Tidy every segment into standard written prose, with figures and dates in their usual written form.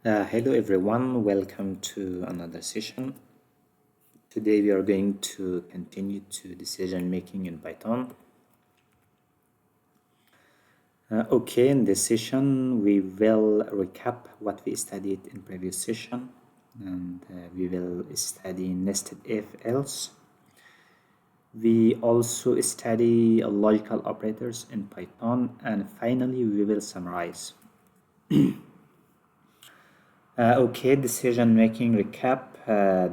Hello everyone, welcome to another session. Today we are going to continue to decision making in Python. Okay, in this session we will recap what we studied in previous session, and we will study nested if else. We also study logical operators in Python, and finally we will summarize. Okay, decision making recap.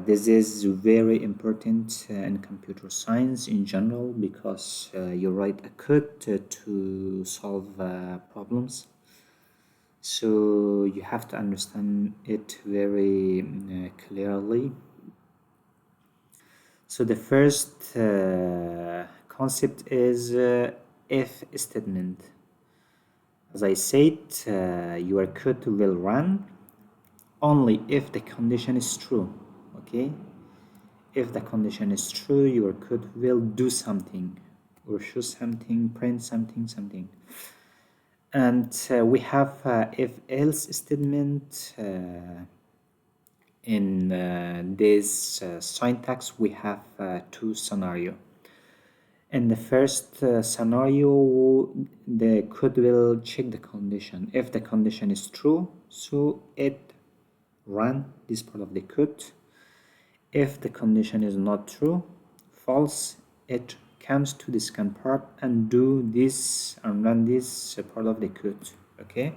This is very important in computer science in general because you write a code to solve problems. So you have to understand it very clearly. So the first concept is if statement. As I said, your code will run only if the condition is true. Okay, if the condition is true, your code will do something or show something, print something. And we have if else statement. In this syntax we have two scenarios. In the first scenario, the code will check the condition. If the condition is true, so it run this part of the code. If the condition is not true, false, it comes to the scan part and do this and run this part of the code. Okay.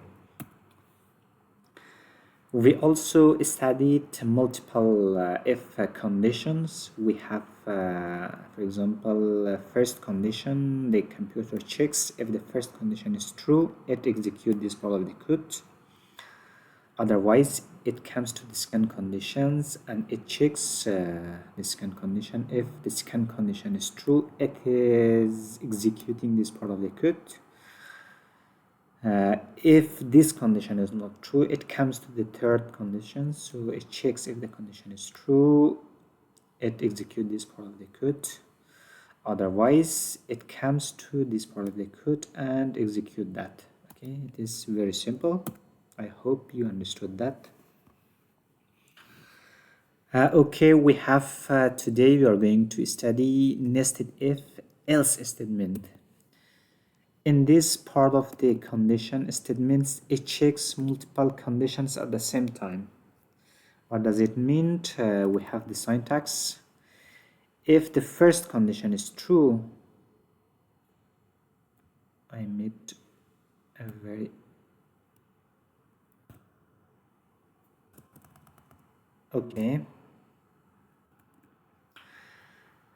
We also studied multiple if conditions. We have, for example, first condition, the computer checks if the first condition is true, it executes this part of the code. Otherwise, it comes to the scan conditions and it checks the scan condition. If the scan condition is true, it is executing this part of the code. If this condition is not true, it comes to the third condition. So it checks if the condition is true, it executes this part of the code. Otherwise, it comes to this part of the code and execute that. Okay, it is very simple. I hope you understood that. Okay, we have today we are going to study nested if else statement. In this part of the condition statements, it checks multiple conditions at the same time. What does it mean? We have the syntax. If the first condition is true, I made a very okay.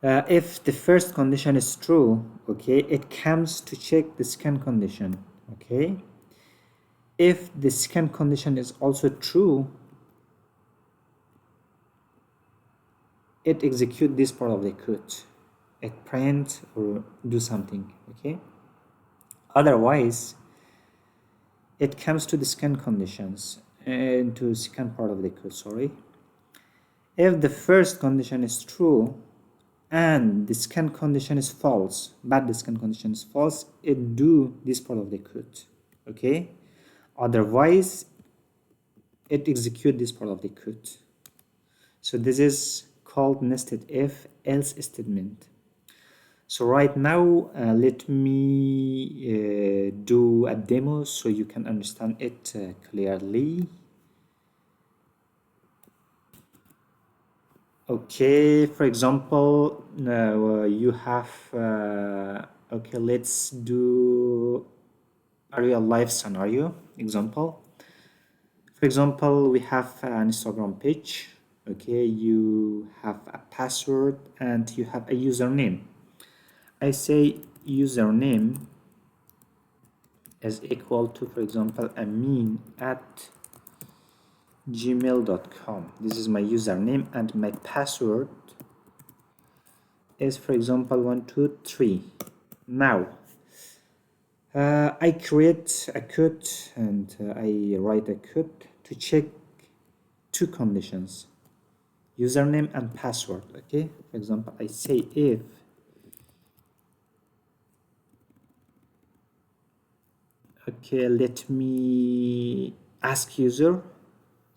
If the first condition is true, okay, it comes to check the scan condition, okay. If the scan condition is also true, it executes this part of the code. It print or do something, okay. Otherwise, it comes to the scan conditions and to scan part of the code, sorry. If the first condition is true and the scan condition is false, but the scan condition is false, it do this part of the code, okay. Otherwise, it execute this part of the code. So this is called nested if else statement. So right now, let me do a demo so you can understand it clearly. Okay, for example, you have, okay, let's do a real life scenario example. For example, we have an Instagram page. Okay, you have a password and you have a username. I say username is equal to, for example, amin@gmail.com. This is my username and my password is, for example, 123. Now, I create a code and I write a code to check two conditions, username and password. Okay, for example, I say if okay, let me ask user.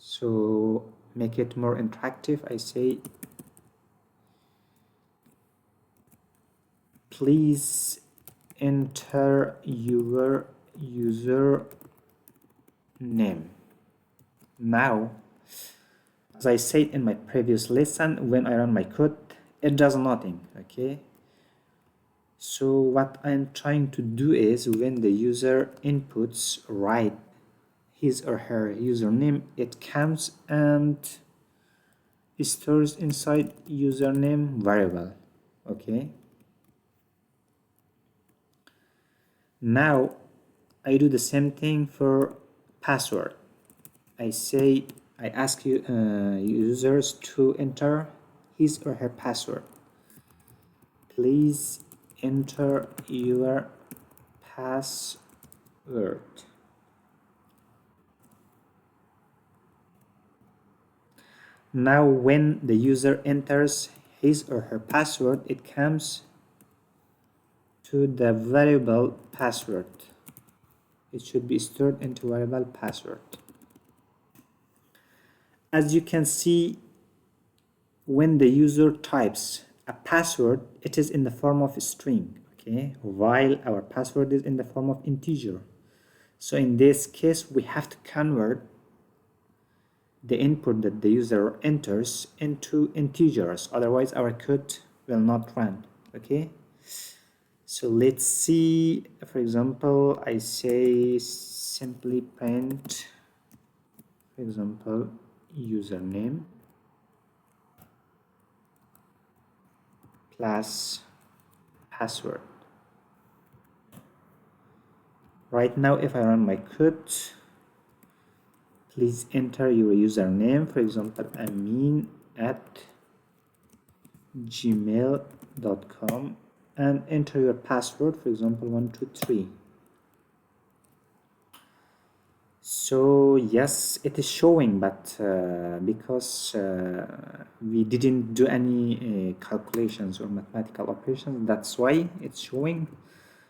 So make it more interactive. I say, please enter your user name. Now, as I said in my previous lesson, when I run my code, it does nothing, okay? So what I'm trying to do is, when the user inputs write his or her username, it comes and stores inside username variable, okay? Now I do the same thing for password. I ask you users to enter his or her password. Please enter your password. Now when the user enters his or her password, it comes to the variable password. It should be stored into variable password. As you can see, when the user types a password, it is in the form of a string, okay, while our password is in the form of integer. So in this case, we have to convert the input that the user enters into integers, otherwise our code will not run, okay? So let's see, for example, I say simply print, for example, username plus password. Right now, if I run my code, please enter your username, for example, Amin at gmail.com, and enter your password, for example, 123. So yes, it is showing, but because we didn't do any calculations or mathematical operations, that's why it's showing.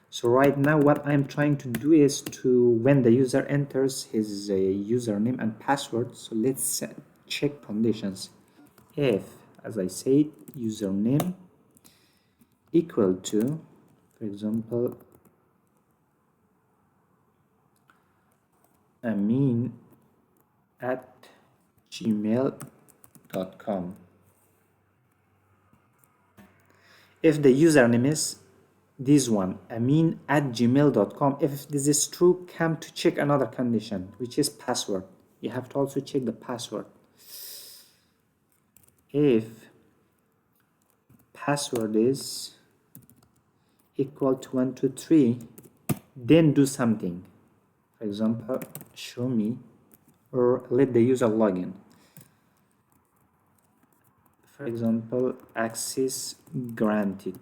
So right now what I'm trying to do is to, when the user enters his username and password, so let's check conditions. If, as I said, username equal to, for example, Amin at gmail.com. If the username is this one, Amin at gmail.com, if this is true, come to check another condition, which is password. You have to also check the password. If password is equal to 123, then do something. For example, show me or let the user log in. For example, access granted.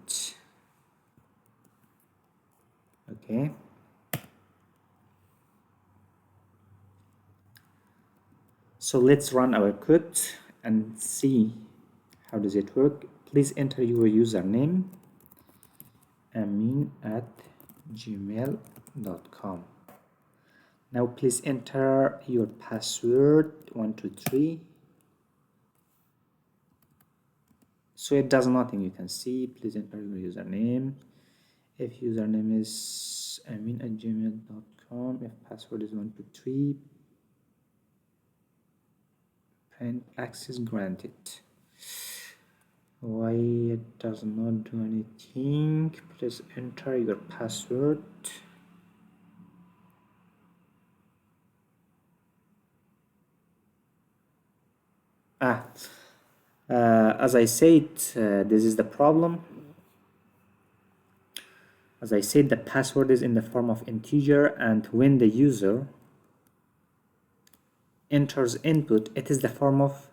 Okay. So let's run our code and see how does it work. Please enter your username, Amin at gmail.com. Now please enter your password, 123. So it does nothing, you can see. Please enter your username. If username is Amin at gmail.com, if password is 123, print access granted. Why it does not do anything? Please enter your password. As I said, this is the problem. As I said, the password is in the form of integer, and when the user enters input, it is the form of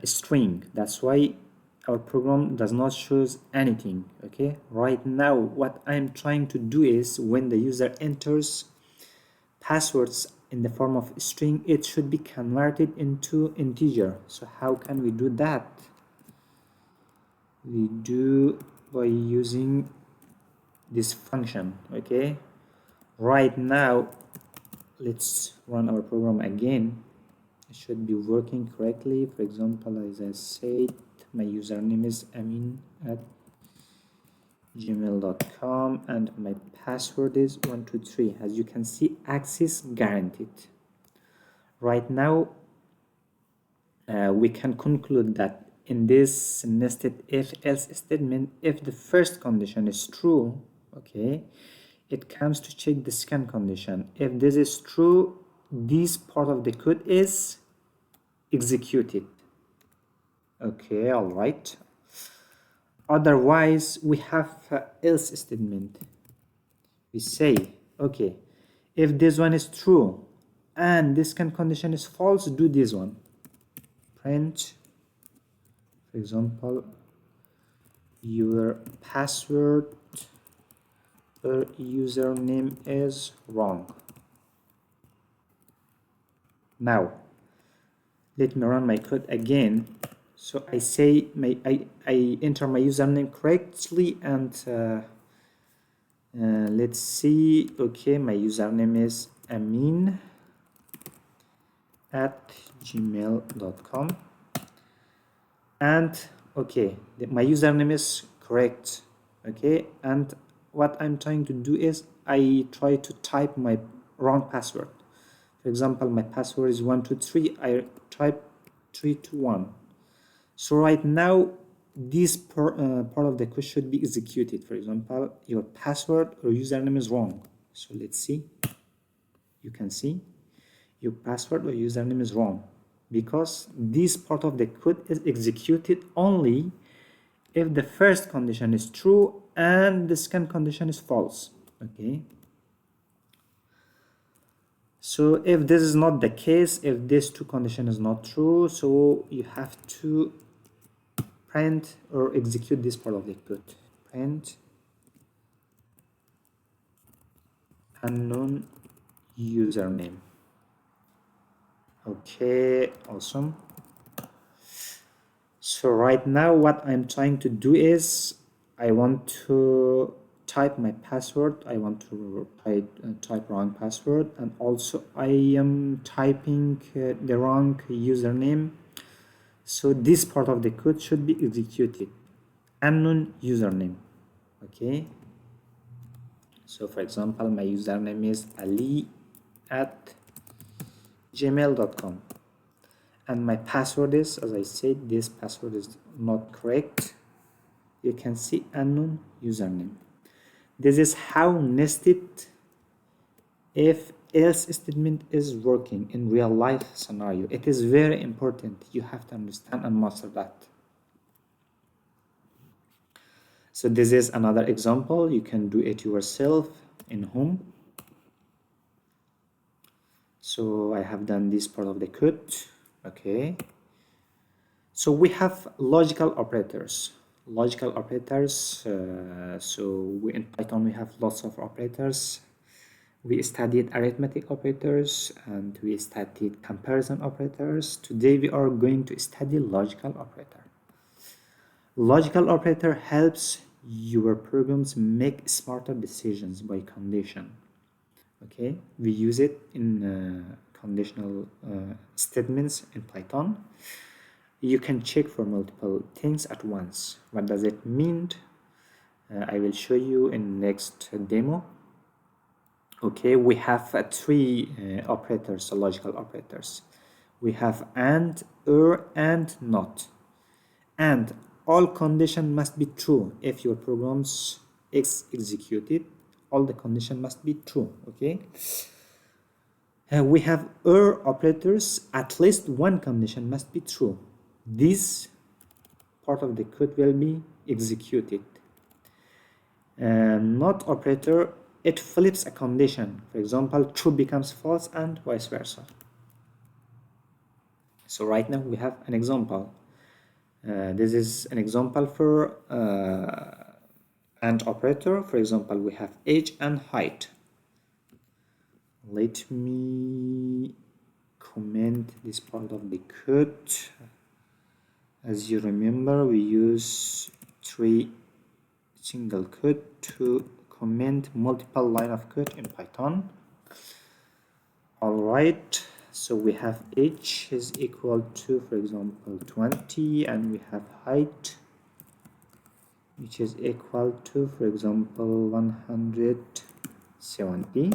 string. That's why our program does not shows anything. Okay, right now what I'm trying to do is, when the user enters passwords in the form of string, it should be converted into integer. So how can we do that? We do by using this function. Okay, right now let's run our program again. It should be working correctly. For example, as I said, my username is amin@gmail.com and my password is 123. As you can see, access guaranteed. Right now, we can conclude that in this nested if-else statement, if the first condition is true, okay, it comes to check the second condition. If this is true, this part of the code is executed. Okay, all right. Otherwise, we have else statement. We say, okay, if this one is true and this condition is false, do this one. Print, for example, your password or username is wrong. Now, let me run my code again. So I say I enter my username correctly and let's see. Okay, my username is amin@gmail.com and okay, my username is correct. Okay, and what I'm trying to do is I try to type my wrong password. For example, my password is 123. I type 321. So right now, this part of the code should be executed. For example, your password or username is wrong. So let's see. You can see your password or username is wrong because this part of the code is executed only if the first condition is true and the second condition is false. Okay. So if this is not the case, if this two condition is not true, so you have to print or execute this part of the code. Print unknown username. Okay, awesome. So right now what I'm trying to do is I want to type my password. I want to type wrong password, and also I am typing the wrong username. So this part of the code should be executed. Unknown username. Okay. So for example, my username is ali@gmail.com. And my password is, as I said, this password is not correct. You can see unknown username. This is how nested if else statement is working in real life scenario. It is very important. You have to understand and master that. So this is another example. You can do it yourself in home. So I have done this part of the code. Okay. So we have logical operators. Logical operators. In Python we have lots of operators. We studied arithmetic operators and we studied comparison operators. Today we are going to study logical operator. Logical operator helps your programs make smarter decisions by condition. Okay, we use it in conditional statements in Python. You can check for multiple things at once. What does it mean? I will show you in next demo. Okay, we have three operators, logical operators. We have and, and not. And all condition must be true. If your programs is executed, all the condition must be true. Okay. We have operators. At least one condition must be true. This part of the code will be executed. Not operator, it flips a condition. For example, true becomes false and vice versa. So right now we have an example. This is an example for AND operator. For example, we have age and height. Let me comment this part of the code. As you remember, we use three single code to comment multiple line of code in Python. All right, so we have h is equal to, for example, 20, and we have height which is equal to, for example, 170.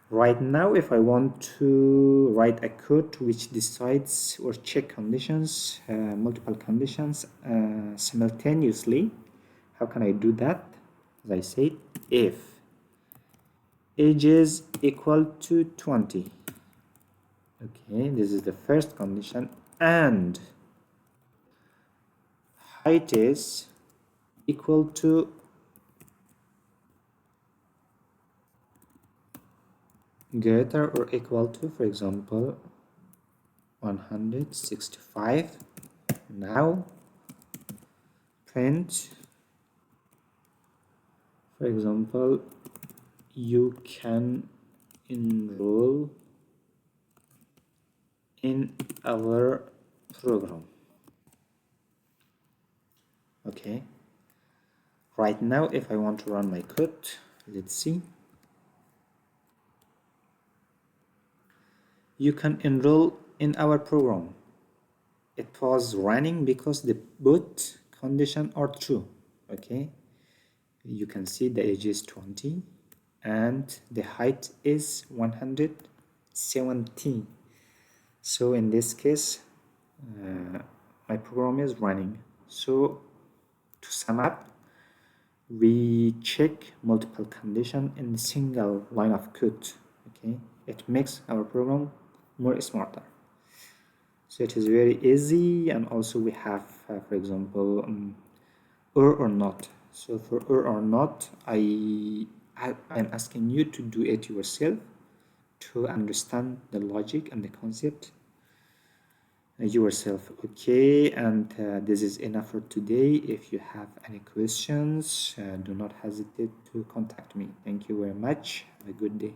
Right now, if I want to write a code which decides or check conditions, multiple conditions simultaneously, how can I do that? As I said, if age is equal to 20, okay, this is the first condition, and height is equal to greater or equal to, for example, 165. Now print, for example, you can enroll in our program. Okay, right now if I want to run my code, let's see. You can enroll in our program. It was running because the both condition are true. Okay, you can see the age is 20 and the height is 170. So in this case, my program is running. So to sum up, we check multiple conditions in a single line of code. Okay, it makes our program more smarter. So it is very easy, and also we have, for example, or not. So for or not, I'm asking you to do it yourself to understand the logic and the concept yourself. Okay, and this is enough for today. If you have any questions, do not hesitate to contact me. Thank you very much. Have a good day.